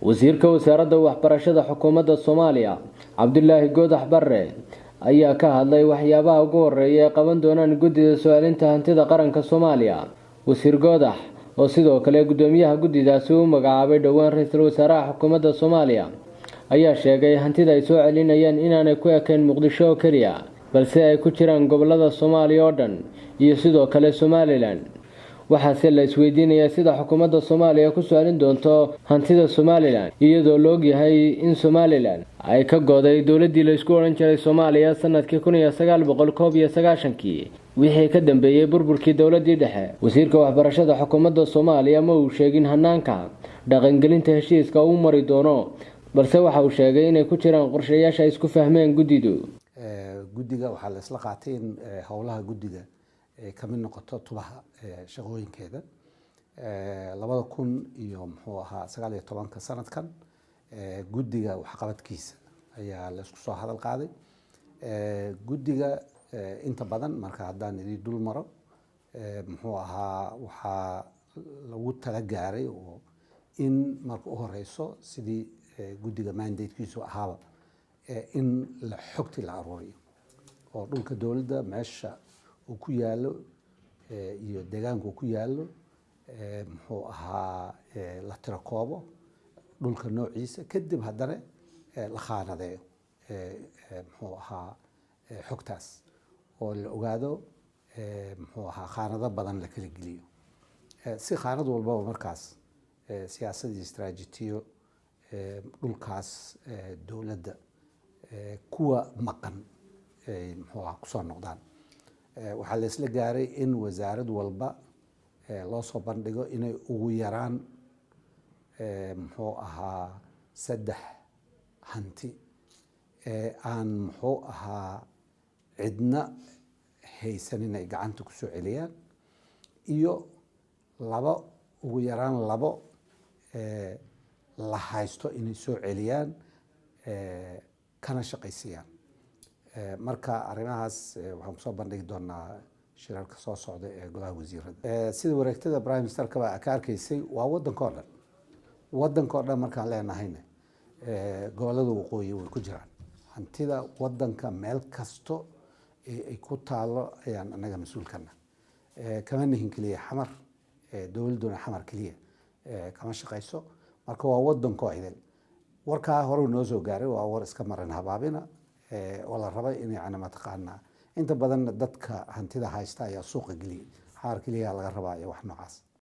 wasiirka wasaaradda waxbarashada xukuumadda Soomaaliya Cabdullaahi Goodax Barre ayaa ka hadlay waxyaabaha ugu horeeya ee qaban doonaan guddida su'aalinta hantida qaranka Soomaaliya. Wasiir Goodax oo sidoo kale gudoomiyaha guddidaasi u magacaabay dhawaan ra'iisul wasaaraha xukuumadda Soomaaliya ayaa sheegay hantida ay soo celinayaan inaanay ku ekayn Muqdisho oo kaliya balse ay ku jiraan gobolada Soomaaliya oo dhan iyo sidoo kale Somaliland. waxaase la isweydiinayaa sida xukuumadda Soomaaliya ku su'aalin doonto hantida Somaliland iyadoo la og yahay in Somaliland ay ka go'day dawladdii la isku oran jiray Soomaaliya sanadkii 1991 wixii ka dambeeyay burburkii dawladdii dhexe. Wasiirka waxbarashada xukuumadda Soomaaliya ma uu sheegin hanaanka dhaqangelinta heshiiska uu mari doono balse waxa uu sheegay inay ku jiraan qorshayaasha isku fahmeen guddidu. guddiga waxaa la isla qaatay in howlaha guddiga ka mid noqoto tubaha shaqooyinkeeda 2019 sanadkan guddiga waxqabadkiisa ayaa la isku soo hadal qaaday. guddiga inta badan marka haddaan idin dul maro waxaa lagu tala gaaray oo in marka u horeyso sidii guddiga mandatekiisu ahaaba in la xogti la aruuriyo oo dhulka dowladda meesha uu ku yaalo iyo deegaanku ku yaalo la tirakoobo dhulka noociisa kadib haddana la khaanadeeyo xogtaas oo la ogaado khaanado badan la kala geliyo si khaanad walbaba markaas siyaasad iyo istaraatiijiyo dhulkaas dowladda kuwa maqan kusoo noqdaan. waxaa la isla gaaray in wasaarad walba loo soo bandhigo inay ugu yaraan 3 hanti aan cidna haysan inay gacanta ku soo celiyaan iyo ugu yaraan 2 la haysto inay soo celiyaan kana shaqaysiiyaan. marka arrimahaas waxaan kusoo bandhigi doonaa shirarka soo socda ee golaha wasiirada. sida wareegtada prime ministerka baa ka arkaysay waa waddanka oo dhan markaan leenahayna gobolada waqooyi way ku jiraan. hantida waddanka meel kasto ay ku taalo ayaan anaga mas-uulkana kama nihin keliya xamar dowladduna xamar keliya kama shaqayso. marka waa waddanko idil warkaa hore noo soo gaaray waa war iska maran habaabina oo la raba in mataqaanaa inta badan dadka hantida haysta ayaa suuqa geliya xaar keliya laga rabaa iyo wax noocaas.